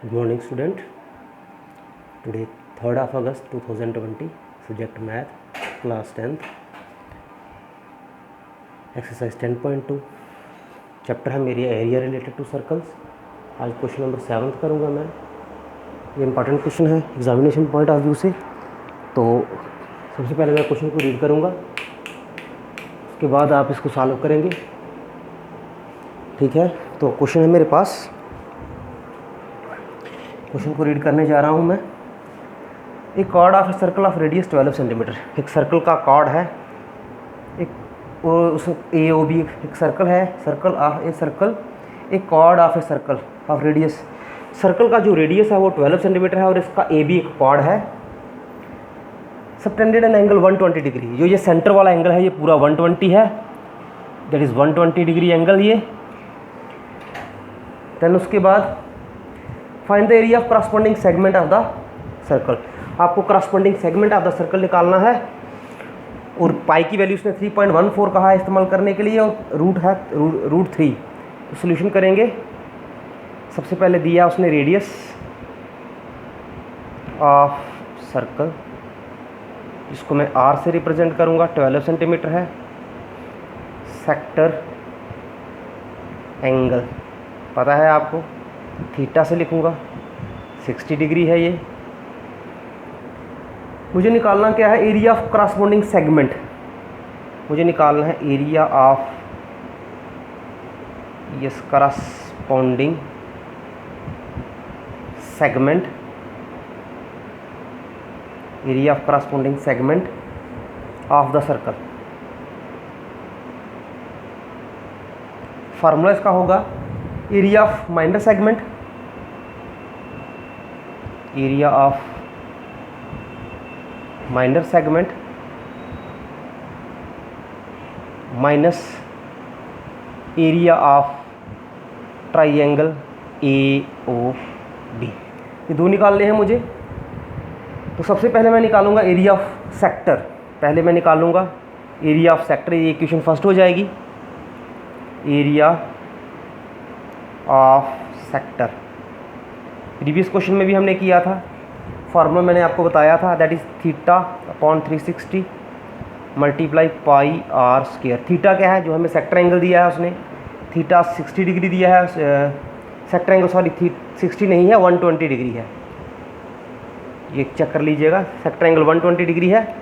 Good morning, student. Today, 3rd of August 2020, subject Math, class 10th, exercise 10.2, chapter है मेरी area related to circles. आज question number 7 करूँगा मैं। ये important question है एग्जामिनेशन पॉइंट ऑफ व्यू से। तो सबसे पहले मैं क्वेश्चन को रीड करूँगा, उसके बाद आप इसको सॉल्व करेंगे। ठीक है, तो क्वेश्चन है मेरे पास, क्वेश्चन को रीड करने जा रहा हूँ मैं। एक chord of a circle of radius 12 centimetre. एक सर्कल का कॉर्ड है, एक और उस ए ओ बी एक सर्कल है, सर्कल ऑफ ए सर्कल, एक chord of a circle of radius. Circle का जो रेडियस है वो 12 सेंटीमीटर है और इसका ए बी एक कॉर्ड है। Subtended an angle 120 degree. जो ये सेंटर वाला एंगल है ये पूरा 120 है, दैट इज़ 120 डिग्री एंगल ये। देन उसके बाद find the area of corresponding segment of the circle. आपको corresponding segment of the circle निकालना है और पाई की वैल्यू उसने 3.14 कहा है इस्तेमाल करने के लिए, और रूट है रूट 3। तो सोल्यूशन करेंगे। सबसे पहले दिया उसने रेडियस ऑफ सर्कल, जिसको मैं आर से रिप्रेजेंट करूँगा, 12 सेंटीमीटर है। सेक्टर एंगल पता है आपको, थीटा से लिखूँगा, 60 डिग्री है ये। मुझे निकालना क्या है, एरिया ऑफ करस्पॉन्डिंग सेगमेंट। मुझे निकालना है area of yes corresponding segment, area of corresponding segment of the circle. Formula इसका होगा area of minor segment, area of minor segment minus area of triangle A O B. ये दो निकालने हैं मुझे। तो सबसे पहले मैं निकालूंगा एरिया ऑफ सेक्टर। पहले मैं निकालूंगा एरिया ऑफ सेक्टर, ये इक्वेशन फर्स्ट हो जाएगी। Area of sector previous question में भी हमने किया था, फार्मूला मैंने आपको बताया था, that is theta upon 360 multiply pi R square. Theta क्या है, जो हमें सेक्टर एंगल दिया है उसने, थीटा 60 डिग्री दिया है। सेक्टर एंगल सॉरी 60 नहीं है, 120 डिग्री है। ये चेक कर लीजिएगा, सेक्टर एंगल 120 डिग्री है।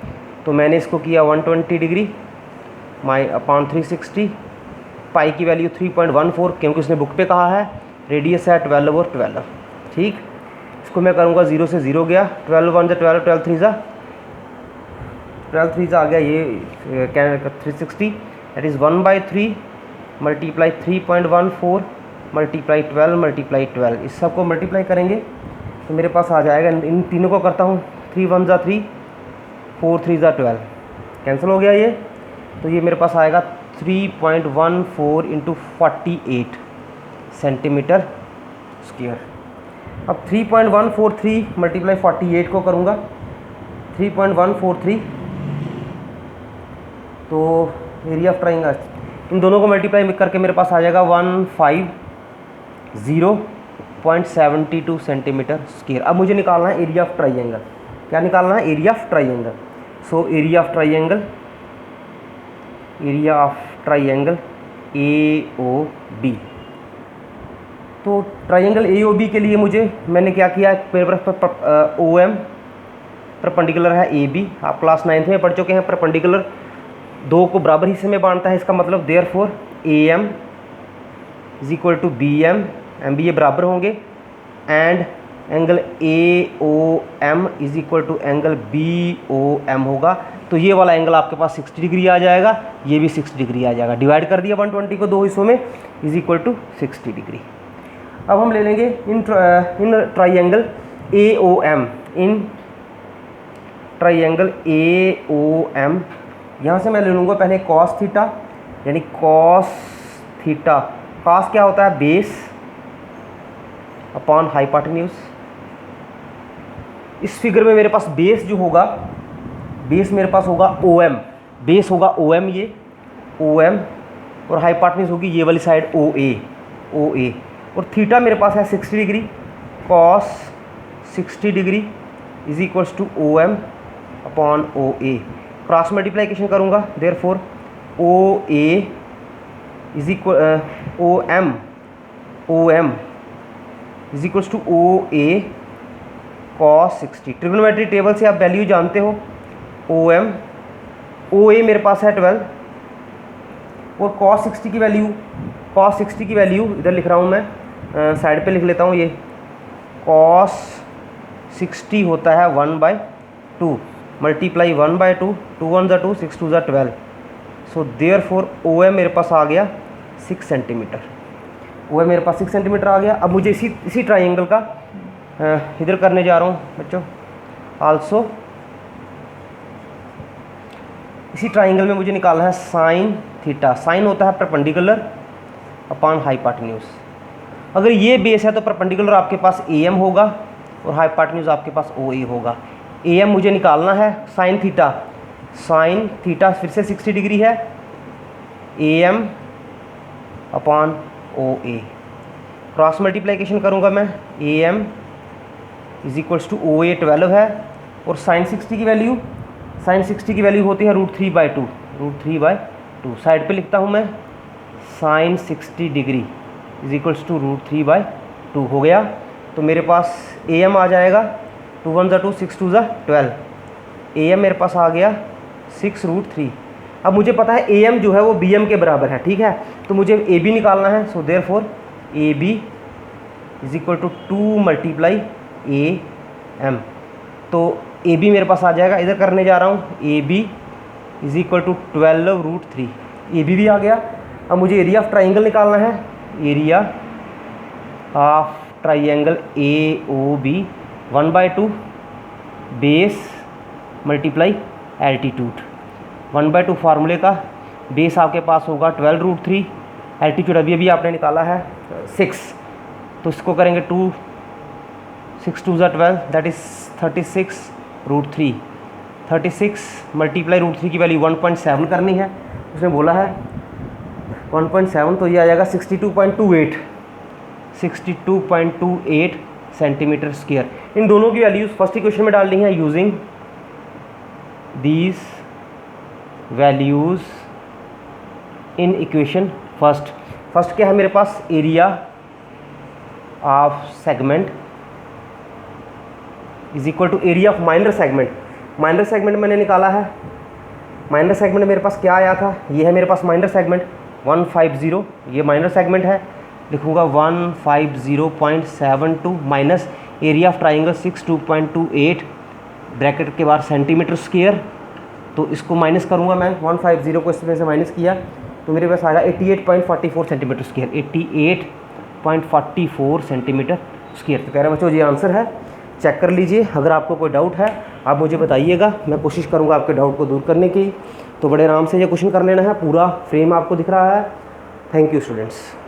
तो मैंने इसको किया 120 डिग्री माई अपॉन 360, पाई की वैल्यू 3.14, क्योंकि उसने बुक पे कहा है। रेडियस है 12 और 12। ठीक, इसको मैं करूँगा 0 से 0 गया, 12 1 12, 12 3 आ गया ये 360, that is 1/3 multiply 3.14 multiply 12 multiply 12। इस सब को मल्टीप्लाई करेंगे तो मेरे पास आ जाएगा, इन तीनों को करता हूँ, 3 1 3, 4 3 12, कैंसिल हो गया ये। तो ये मेरे पास आएगा 3.14 इंटू 48 सेंटीमीटर स्क्वायर। अब 3.143 मल्टीप्लाई 48 को करूँगा, 3.143। तो एरिया ऑफ ट्राइंगल, इन दोनों को मल्टीप्लाई करके मेरे पास आ जाएगा 150.72 सेंटीमीटर स्क्वायर। अब मुझे निकालना है एरिया ऑफ ट्राइंगल। क्या निकालना है, area of triangle. So area of triangle, area of triangle A O B. तो ट्राइंगल ए ओ बी के लिए मैंने क्या किया, मेरे पास ओ एम परपेंडिकुलर है ए बी। आप क्लास 9th में पढ़ चुके हैं, परपेंडिकुलर दो को बराबर हिस्से में बांटता है। इसका मतलब therefore A M is equal to B M, M B ये बराबर होंगे, and angle A O M is equal to angle B O M होगा। तो ये वाला एंगल आपके पास 60 डिग्री आ जाएगा, ये भी 60 डिग्री आ जाएगा। डिवाइड कर दिया 120 को दो हिस्सों में, इज इक्वल टू 60 डिग्री। अब हम ले लेंगे in triangle A O M, in triangle A O M. यहाँ से मैं ले लूँगा पहले कॉस थीटा, यानी कॉस थीटा। कॉस क्या होता है, बेस अपॉन हाइपोटेन्यूज। इस फिगर में मेरे पास बेस जो होगा, बेस मेरे पास होगा ओ एम, बेस होगा ओ एम, ये ओ एम, और हाइपोटेन्यूज होगी ये वाली साइड ओ ए, और थीटा मेरे पास है 60 degree. Cos 60 degree is equals to O M upon O A. Cross multiplication करूँगा, therefore O A is equal O M is equals to O A cos 60। Trigonometry table से आप वैल्यू जानते हो, O M O ए मेरे पास है 12 और cos 60 की वैल्यू इधर लिख रहा हूँ मैं, साइड पे लिख लेता हूँ। ये कॉस 60 होता है 1/2 multiply 1/2, 2 1 2, 6 2 12। So therefore O M मेरे पास आ गया 6 सेंटीमीटर। ओ एम मेरे पास 6 सेंटीमीटर आ गया। अब मुझे इसी ट्राइंगल का इधर करने जा रहा हूँ बच्चों। आल्सो इसी ट्राइंगल में मुझे निकालना है साइन थीटा। साइन होता है परपेंडिकुलर अपॉन हाइपोटेन्यूज। अगर ये बेस है तो परपेंडिकुलर आपके पास ए एम होगा और हाइपोटेन्यूज आपके पास ओ ए होगा। ए एम मुझे निकालना है, साइन थीटा फिर से 60 डिग्री है, A M upon O A. Cross multiplication करूँगा मैं, A M is equals to O A 12 है और साइन 60 की वैल्यू होती है √3/2। साइड पे लिखता हूँ मैं, sine 60 degree is equals to √3/2 हो गया। तो मेरे पास ए एम आ जाएगा 2 1 2, 6 2 12। ए एम मेरे पास आ गया 6√3। अब मुझे पता है ए एम जो है वो बी एम के बराबर है, ठीक है। तो मुझे ए बी निकालना है। So therefore A B is equal to 2 multiply A M. तो ए बी मेरे पास आ जाएगा, इधर करने जा रहा हूँ, A B is equal to 12√3। A B भी आ गया। अब मुझे एरिया ऑफ ट्राइंगल निकालना है, area of triangle A O B 1/2 base multiply altitude. 1/2 फार्मूले का बेस आपके पास होगा 12√3, एल्टीट्यूड अभी आपने निकाला है 6, तो इसको करेंगे 2 6 2 12, दैट इज़ 36√3। 36 मल्टीप्लाई √3 की वैल्यू 1.7 करनी है, उसने बोला है 1.7, तो ये आ जाएगा 62.28 सेंटीमीटर स्क्वायर। इन दोनों की वैल्यूज़ फर्स्ट इक्वेशन में डालनी है using these values in equation first क्या है मेरे पास, area of segment is equal to area of minor segment मैंने निकाला है। माइनर सेगमेंट मेरे पास क्या आया था, ये है मेरे पास माइनर सेगमेंट 150, ये माइनर सेगमेंट है, लिखूँगा 150.72 minus area of triangle 62.28 bracket के बाद सेंटीमीटर स्क्वायर। तो इसको माइनस करूँगा मैं, 150 को इसमें से माइनस किया तो मेरे पास आएगा 88.44 सेंटीमीटर स्क्वायर, 88.44 सेंटीमीटर स्क्वायर। तो कह रहे बच्चों ये आंसर है, चेक कर लीजिए। अगर आपको कोई डाउट है आप मुझे बताइएगा, मैं कोशिश करूँगा आपके डाउट को दूर करने की। तो बड़े आराम से ये क्वेश्चन कर लेना है, पूरा फ्रेम आपको दिख रहा है। Thank you students.